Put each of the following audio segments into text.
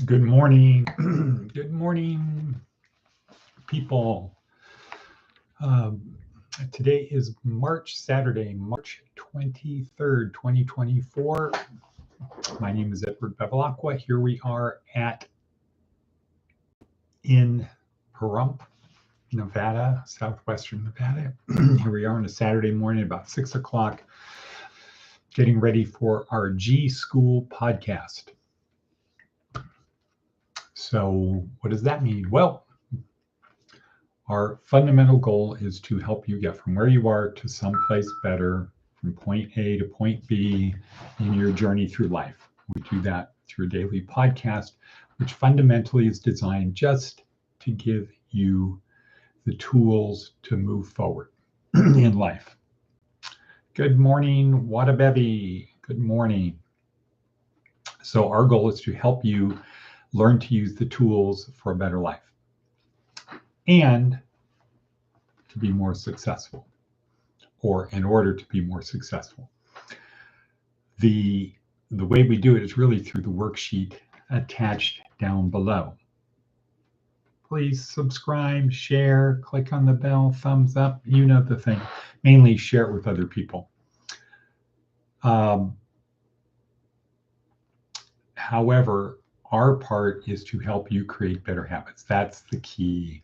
Good morning. Good morning, people. Today is Saturday, March 23rd, 2024. My name is Edward Bevilacqua. Here we are in Pahrump, Nevada, southwestern Nevada. Here we are on a Saturday morning about 6 o'clock, getting ready for our G.school podcast. So what does that mean? Well, our fundamental goal is to help you get from where you are to someplace better, from point A to point B in your journey through life. We do that through a daily podcast, which fundamentally is designed just to give you the tools to move forward in life. Good morning, Wadabebi. Good morning. So our goal is to help you learn to use the tools for a better life and to be more successful, or in order to be more successful. The way we do it is really through the worksheet attached down below. Please subscribe, share, click on the bell, thumbs up, you know the thing. Mainly share it with other people. However, our part is to help you create better habits. That's the key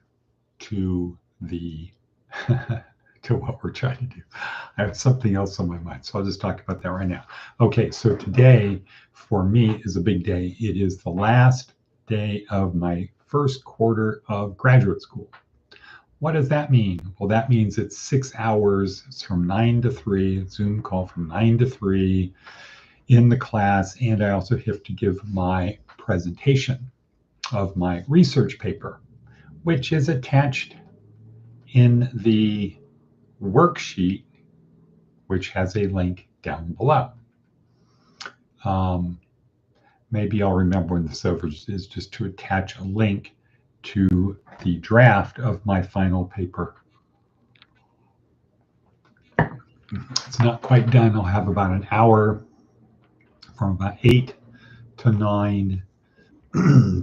to to what we're trying to do. I have something else on my mind, so I'll just talk about that right now. Okay, so today for me is a big day. It is the last day of my first quarter of graduate school. What does that mean? Well, that means it's 6 hours. It's from 9 to 3, a Zoom call from 9 to 3 in the class, and I also have to give my presentation of my research paper, which is attached in the worksheet, which has a link down below. Maybe I'll remember when this over is just to attach a link to the draft of my final paper. It's not quite done. I'll have about an hour from about 8 to 9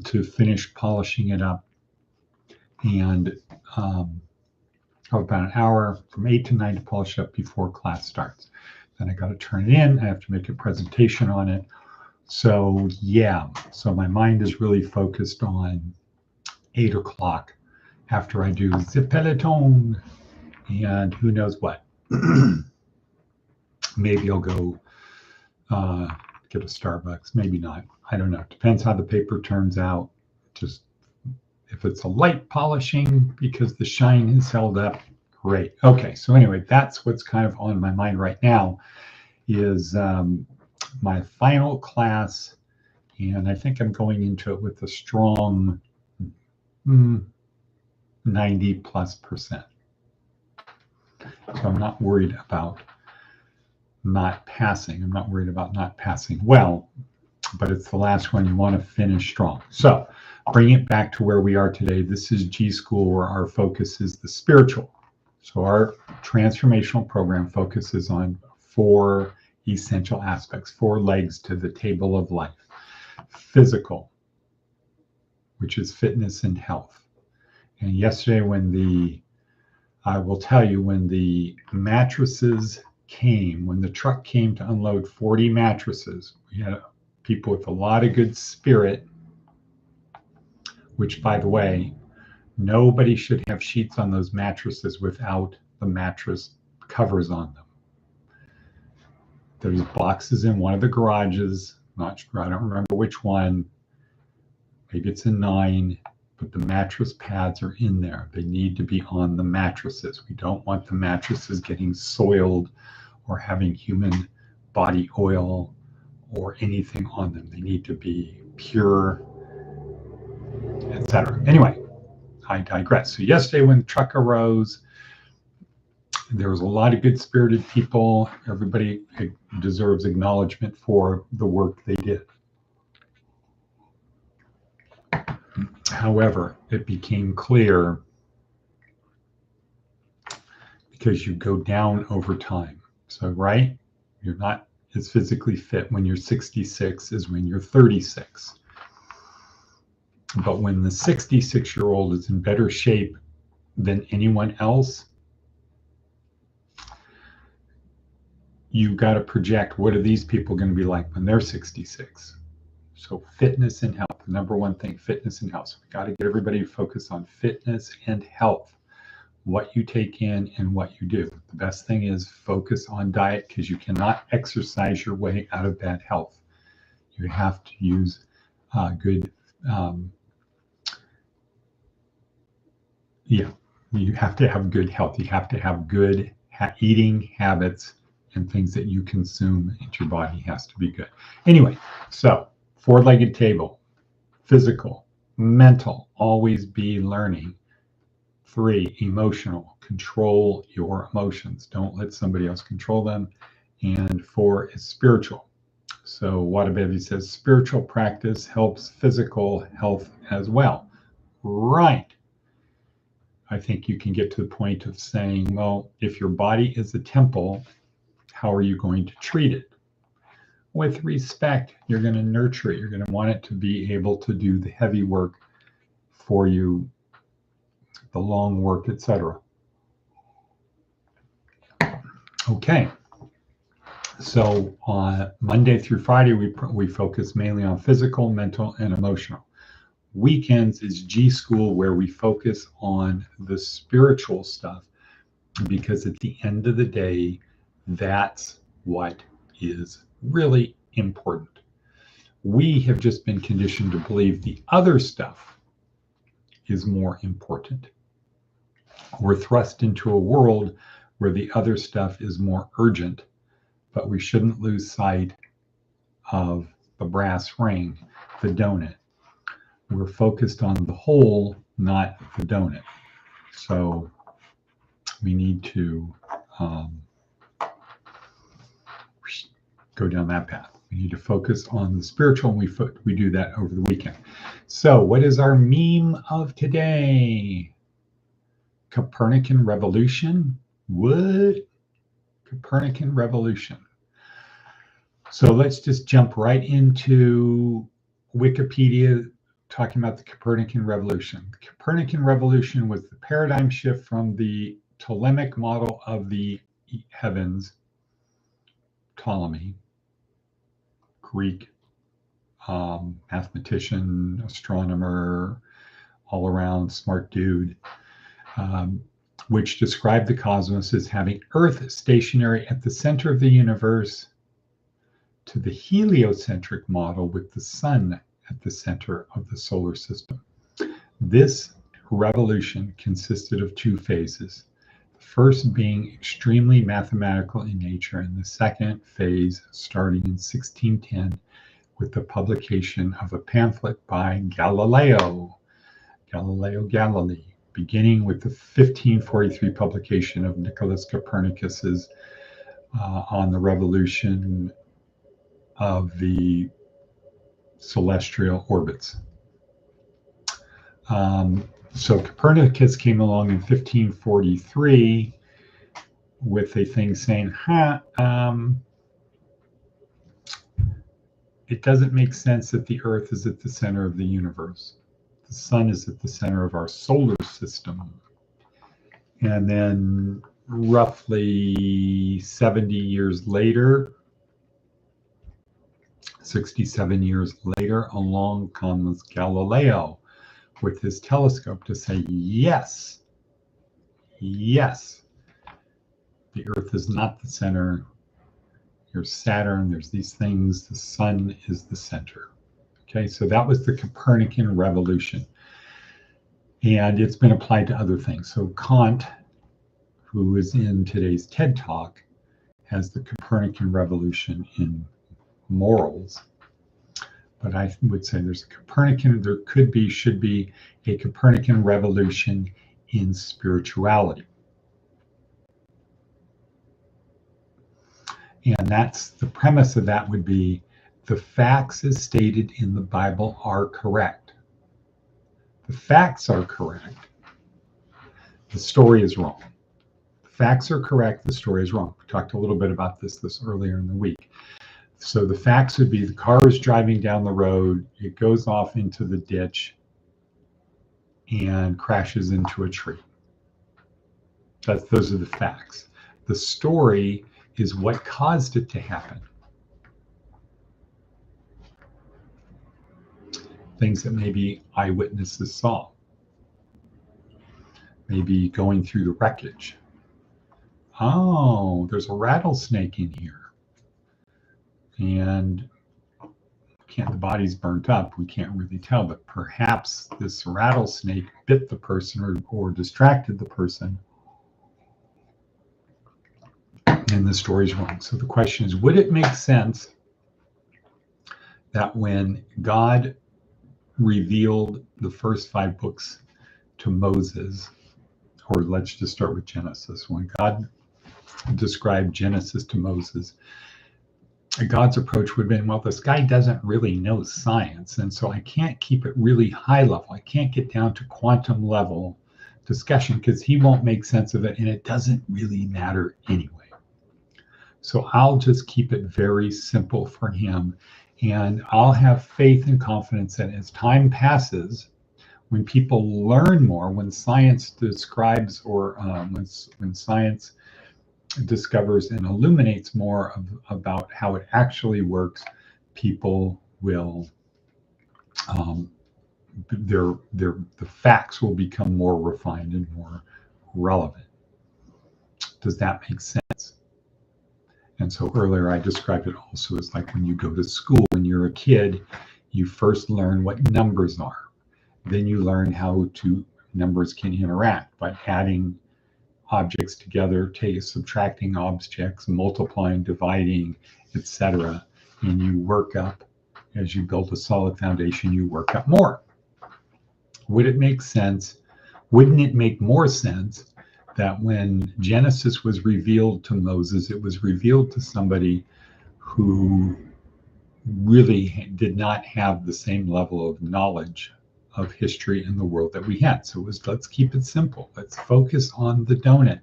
to finish polishing it up, and about an hour from 8 to 9 to polish up before class starts. Then I got to turn it in. I have to make a presentation on it. So yeah, so my mind is really focused on 8 o'clock after I do the peloton and who knows what. Maybe I'll go get a Starbucks, maybe not. I don't know. Depends how the paper turns out. Just if it's a light polishing because the shine is held up, great. Okay, so anyway, that's what's kind of on my mind right now is my final class, and I think I'm going into it with a strong 90+%. So I'm not worried about not passing. I'm not worried about not passing well, but it's the last one. You want to finish strong. So bring it back to where we are today. This is G.school, where our focus is the spiritual. So our transformational program focuses on 4 essential aspects, 4 legs to the table of life. Physical, which is fitness and health. And yesterday I will tell you, when the mattresses came, when the truck came to unload 40 mattresses, we had people with a lot of good spirit, which, by the way, nobody should have sheets on those mattresses without the mattress covers on them. There's boxes in one of the garages. Not sure, I don't remember which one. Maybe it's in 9, but the mattress pads are in there. They need to be on the mattresses. We don't want the mattresses getting soiled or having human body oil or anything on them. They need to be pure, etc. Anyway, I digress. So yesterday when the truck arose, there was a lot of good-spirited people. Everybody deserves acknowledgement for the work they did. However, it became clear, because you go down over time. So, right, you're not as physically fit when you're 66 as when you're 36. But when the 66-year-old is in better shape than anyone else, you got to project what are these people going to be like when they're 66. So fitness and health, the number one thing, fitness and health. So we got to get everybody to focus on fitness and health, what you take in and what you do. The best thing is focus on diet, because you cannot exercise your way out of bad health. You have to use good, you have to have good health. You have to have good eating habits and things that you consume, and your body has to be good. Anyway, so four-legged table, physical, mental, always be learning. 3, emotional, control your emotions. Don't let somebody else control them. And 4 is spiritual. So Wadababy says spiritual practice helps physical health as well. Right. I think you can get to the point of saying, well, if your body is a temple, how are you going to treat it? With respect. You're going to nurture it. You're going to want it to be able to do the heavy work for you, the long work, etc. Okay. So on Monday through Friday, we focus mainly on physical, mental, and emotional. Weekends is G.school, where we focus on the spiritual stuff, because at the end of the day, that's what is really important. We have just been conditioned to believe the other stuff is more important. We're thrust into a world where the other stuff is more urgent, but we shouldn't lose sight of the brass ring, the donut. We're focused on the whole, not the donut. So we need to go down that path. We need to focus on the spiritual, and we do that over the weekend. So what is our meme of today? Copernican revolution? What? Copernican revolution. So let's just jump right into Wikipedia talking about the Copernican revolution. The Copernican revolution was the paradigm shift from the Ptolemaic model of the heavens, Ptolemy, Greek mathematician, astronomer, all around smart dude, which described the cosmos as having Earth stationary at the center of the universe, to the heliocentric model with the sun at the center of the solar system. This revolution consisted of 2 phases. The first being extremely mathematical in nature, and the second phase starting in 1610 with the publication of a pamphlet by Galileo Galilei, beginning with the 1543 publication of Nicholas Copernicus's on the revolution of the celestial orbits. So Copernicus came along in 1543 with a thing saying, it doesn't make sense that the Earth is at the center of the universe. The sun is at the center of our solar system. And then roughly 70 years later, 67 years later, along comes Galileo with his telescope to say, yes, the Earth is not the center. There's Saturn, there's these things, the sun is the center. Okay, so that was the Copernican revolution. And it's been applied to other things. So Kant, who is in today's TED Talk, has the Copernican revolution in morals. But I would say there should be a Copernican revolution in spirituality. And that's the premise of that would be the facts as stated in the Bible are correct. The facts are correct. The story is wrong. The facts are correct. The story is wrong. We talked a little bit about this earlier in the week. So the facts would be the car is driving down the road. It goes off into the ditch. and crashes into a tree. Those are the facts. The story is what caused it to happen. Things that maybe eyewitnesses saw. Maybe going through the wreckage. Oh, there's a rattlesnake in here. And the body's burnt up. We can't really tell, but perhaps this rattlesnake bit the person or distracted the person. And the story's wrong. So the question is, would it make sense that when God revealed the first 5 books to Moses, or let's just start with Genesis, when God described Genesis to Moses, God's approach would have been, well, this guy doesn't really know science, and so I can't keep it really high level. I can't get down to quantum level discussion because he won't make sense of it, and it doesn't really matter anyway. So I'll just keep it very simple for him, and I'll have faith and confidence that as time passes, when people learn more, when science describes or when science discovers and illuminates more about how it actually works, people will the facts will become more refined and more relevant. Does that make sense? And so earlier I described it also as like when you go to school, when you're a kid, you first learn what numbers are. Then you learn how numbers can interact by adding objects together, subtracting objects, multiplying, dividing, etc. And you work up, as you build a solid foundation, you work up more. Would it make sense? Wouldn't it make more sense that when Genesis was revealed to Moses, it was revealed to somebody who really did not have the same level of knowledge of history in the world that we had? So it was, let's keep it simple. Let's focus on the donut.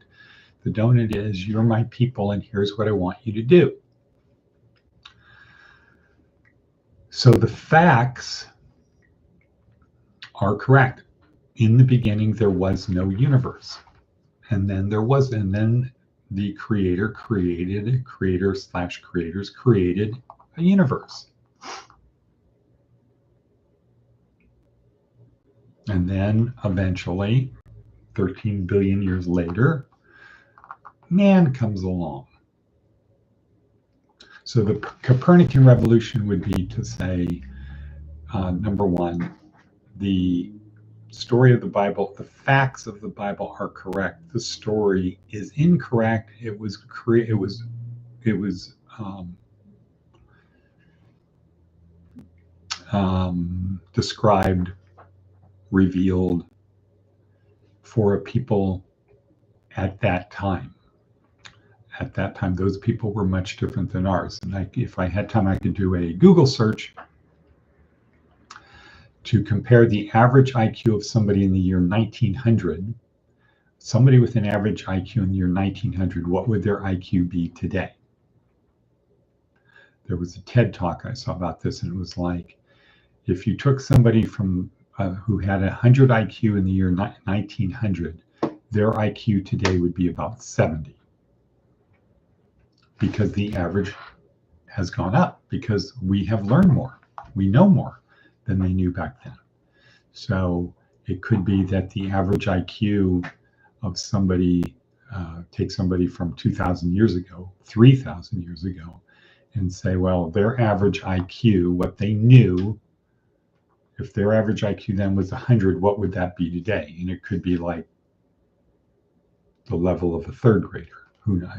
The donut is, you're my people, and here's what I want you to do. So the facts are correct. In the beginning, there was no universe. And then the creators created a universe. And then eventually, 13 billion years later, man comes along. So the Copernican revolution would be to say, number one, the story of the Bible, the facts of the Bible are correct. The story is incorrect. It was described, revealed for a people at that time. At that time, those people were much different than ours. And if I had time, I could do a Google search to compare the average IQ of somebody in the year 1900, somebody with an average IQ in the year 1900, what would their IQ be today? There was a TED talk I saw about this, and it was like, if you took somebody from who had 100 IQ in the year 1900, their IQ today would be about 70. Because the average has gone up, because we have learned more. We know more than they knew back then. So it could be that the average IQ of somebody, take somebody from 2,000 years ago, 3,000 years ago, and say, well, their average IQ, what they knew, if their average IQ then was 100, what would that be today? And it could be like the level of a third grader. Who knows,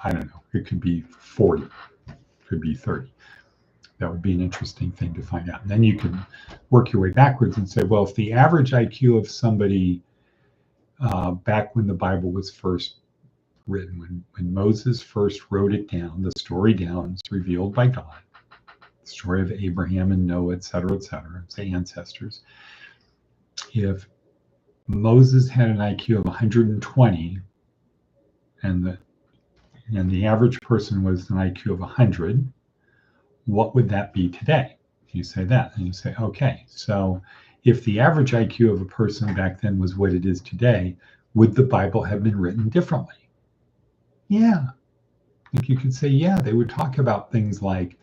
I don't know. It could be 40, it could be 30. That would be an interesting thing to find out. And then you can work your way backwards and say, well, if the average IQ of somebody back when the Bible was first written, when Moses first wrote it down, the story down, it's revealed by God, the story of Abraham and Noah, et cetera, its ancestors. If Moses had an IQ of 120 and the average person was an IQ of 100, what would that be today? You say that, and you say, okay, so If the average IQ of a person back then was what it is today, would the Bible have been written differently? Yeah. Like you could say, yeah, they would talk about things like,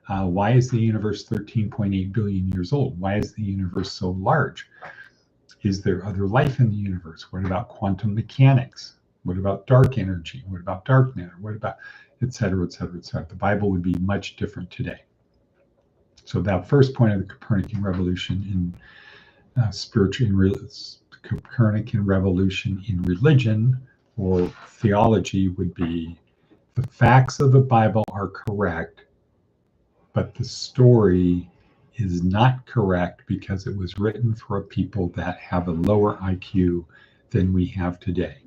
why is the universe 13.8 billion years old? Why is the universe so large? Is there other life in the universe? What about quantum mechanics? What about dark energy? What about dark matter? What about et cetera, et cetera, et cetera? The Bible would be much different today. So that first point of the Copernican revolution in the Copernican revolution in religion or theology would be the facts of the Bible are correct, but the story is not correct because it was written for a people that have a lower IQ than we have today.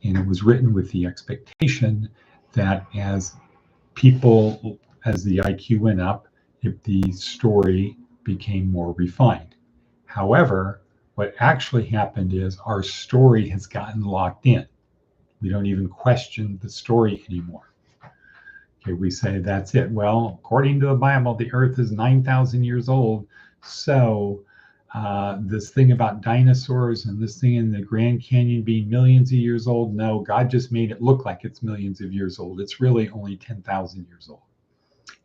And it was written with the expectation that as the IQ went up, the story became more refined. However, what actually happened is our story has gotten locked in. We don't even question the story anymore. Okay, we say that's it. Well, according to the Bible, the earth is 9,000 years old. So this thing about dinosaurs and this thing in the Grand Canyon being millions of years old, no, God just made it look like it's millions of years old. It's really only 10,000 years old.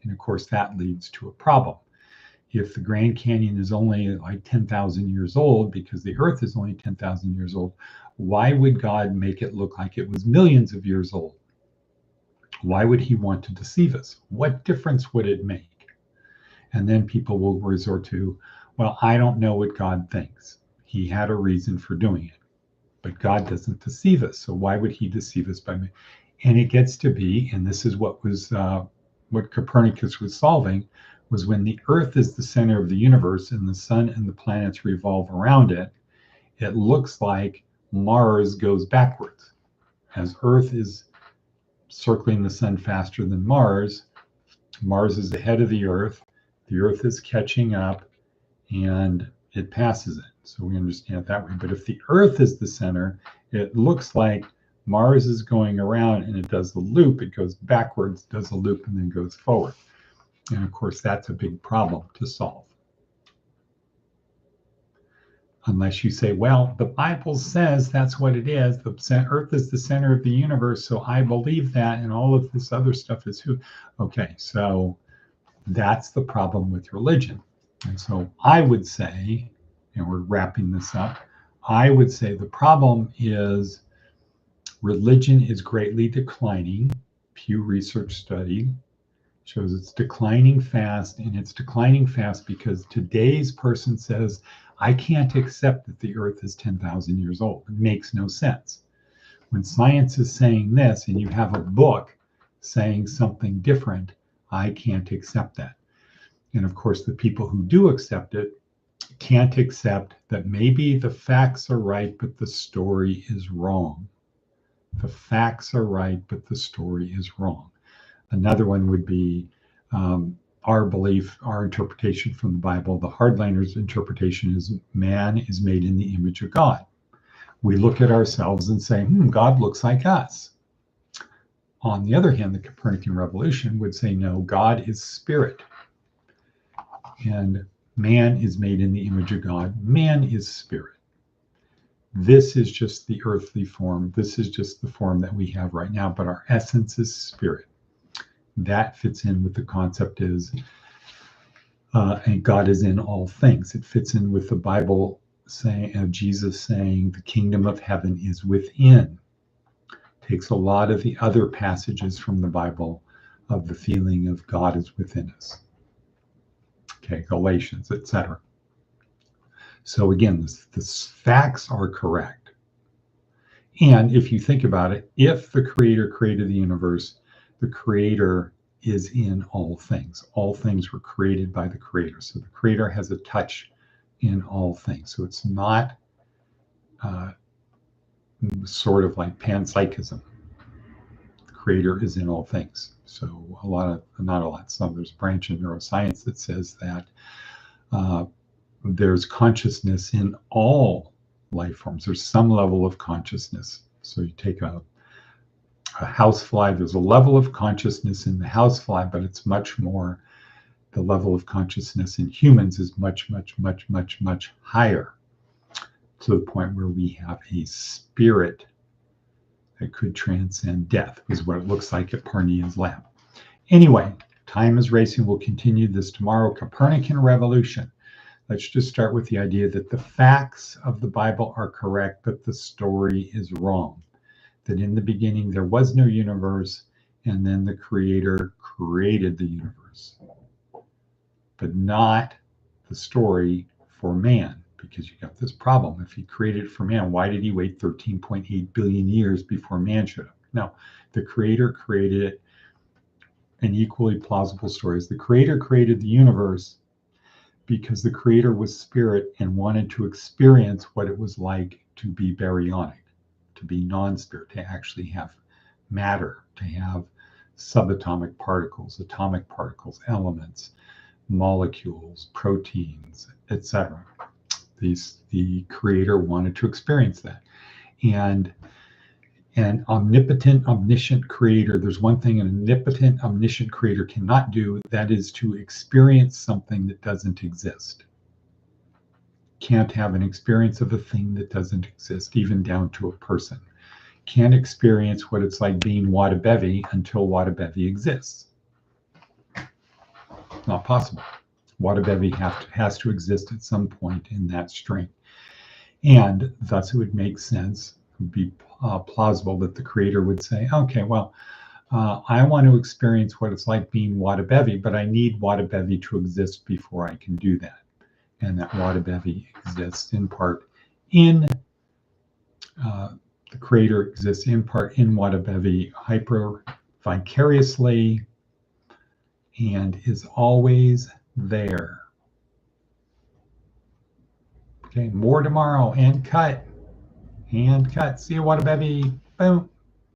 And of course, that leads to a problem. If the Grand Canyon is only like 10,000 years old, because the earth is only 10,000 years old, why would God make it look like it was millions of years old? Why would he want to deceive us? What difference would it make? And then people will resort to, well, I don't know what God thinks. He had a reason for doing it. But God doesn't deceive us. So why would he deceive us by me? And it gets to be, and this is what Copernicus was solving, was when the earth is the center of the universe and the sun and the planets revolve around it, it looks like Mars goes backwards. As Earth is circling the sun faster than Mars is ahead of the Earth is catching up, and it passes it. So we understand it that way. But if the Earth is the center, it looks like Mars is going around and it does the loop, it goes backwards, does the loop, and then goes forward. And of course, that's a big problem to solve. Unless you say, well, the Bible says that's what it is. The Earth is the center of the universe, so I believe that, and all of this other stuff is who. Okay, so that's the problem with religion. And so I would say, and we're wrapping this up, I would say the problem is religion is greatly declining. Pew Research study shows it's declining fast, and it's declining fast because today's person says, I can't accept that the earth is 10,000 years old. It makes no sense. When science is saying this and you have a book saying something different, I can't accept that. And of course, the people who do accept it can't accept that maybe the facts are right, but the story is wrong. The facts are right, but the story is wrong. Another one would be our belief, our interpretation from the Bible. The hardliners' interpretation is man is made in the image of God. We look at ourselves and say, God looks like us. On the other hand, the Copernican revolution would say, no, God is spirit. And man is made in the image of God. Man is spirit. This is just the earthly form. This is just the form that we have right now, but our essence is spirit. That fits in with the concept is, and God is in all things. It fits in with the Bible saying, Jesus saying, the kingdom of heaven is within. Takes a lot of the other passages from the Bible of the feeling of God is within us. Okay, Galatians, etc. So again, the facts are correct. And if you think about it, if the Creator created the universe, the Creator is in all things. All things were created by the Creator. So the Creator has a touch in all things. So it's not sort of like panpsychism. The Creator is in all things. So there's a branch in neuroscience that says that there's consciousness in all life forms. There's some level of consciousness. So you take a housefly, there's a level of consciousness in the housefly, but it's much more the level of consciousness in humans is much, much, much, much, much higher, to the point where we have a spirit that could transcend death, is what it looks like at Parnia's lab. Anyway, time is racing. We'll continue this tomorrow. Copernican revolution. Let's just start with the idea that the facts of the Bible are correct, but the story is wrong. That in the beginning there was no universe, and then the Creator created the universe, but not the story for man, because you got this problem. If he created it for man, why did he wait 13.8 billion years before man showed up? No, the Creator created it. An equally plausible story is the Creator created the universe because the Creator was spirit and wanted to experience what it was like to be baryonic, to be non-spirit, to actually have matter, to have subatomic particles, atomic particles, elements, molecules, proteins, etc. The Creator wanted to experience that. And an omnipotent, omniscient Creator, there's one thing an omnipotent, omniscient Creator cannot do, that is to experience something that doesn't exist. Can't have an experience of a thing that doesn't exist, even down to a person. Can't experience what it's like being Wadabevi until Wadabevi exists. Not possible. Wadabevi has to exist at some point in that string. And thus it would make sense, would be plausible that the Creator would say, okay, well, I want to experience what it's like being Wadabevi, but I need Wadabevi to exist before I can do that. And that Wadabevi exists in part in, the Creator exists in part in Wadabevi hyper vicariously and is always there. Okay, more tomorrow, and cut. And cut. See you, Wadabevi. Boom.